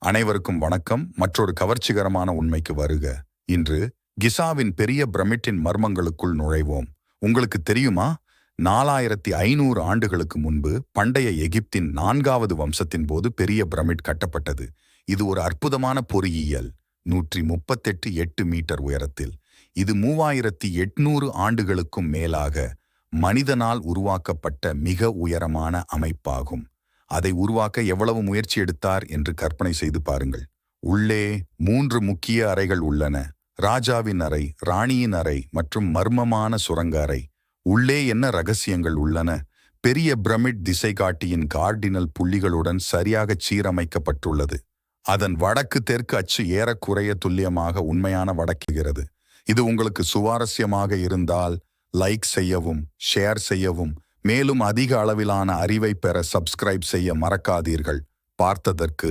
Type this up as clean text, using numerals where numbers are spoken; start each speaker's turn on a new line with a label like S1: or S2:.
S1: அனைவருக்கும் வணக்கம். மற்றொரு கவர்ச்சிகரமான உண்மைக்கு வருக. இன்று கிசாவின் பெரிய பிரமிட்டின் மர்மங்களுக்குள் நுழைவோம். உங்களுக்கு தெரியுமா, 4500 ஆண்டுகளுக்கு முன்பு பண்டைய எகிப்தின் 4வது வம்சத்தின் போது பெரிய பிரமிட் கட்டப்பட்டது. இது ஒரு அற்புதமான பொறியியல். 138 மீட்டர் உயரத்தில். இது 3800 ஆண்டுகளுக்கும் மேலாக மனிதனால் உருவாக்கப்பட்ட மிக உயரமான அமைப்பாகும். அதை உருவாக்க எவ்வளவு முயற்சி எடுத்தார் என்று கற்பனை செய்து பாருங்கள். உள்ளே 3 முக்கிய அறைகள் உள்ளன. ராஜாவின் அறை, ராணியின் அறை மற்றும் மர்மமான சுரங்க அறை. உள்ளே என்ன ரகசியங்கள் உள்ளன? பெரிய பிரமிட் திசைகாட்டியின் கார்டினல் புள்ளிகளுடன் சரியாக சீரமைக்கப்பட்டுள்ளது. அதன் வடக்கு தெற்கு அச்சு ஏறக்குறைய துல்லியமாக உண்மையான வடக்குகிறது. இது உங்களுக்கு சுவாரஸ்யமாக இருந்தால் லைக் செய்யவும், ஷேர் செய்யவும், மேலும் அதிக அளவிலான அறிவை பெற சப்ஸ்கிரைப் செய்ய மறக்காதீர்கள். பார்த்ததற்கு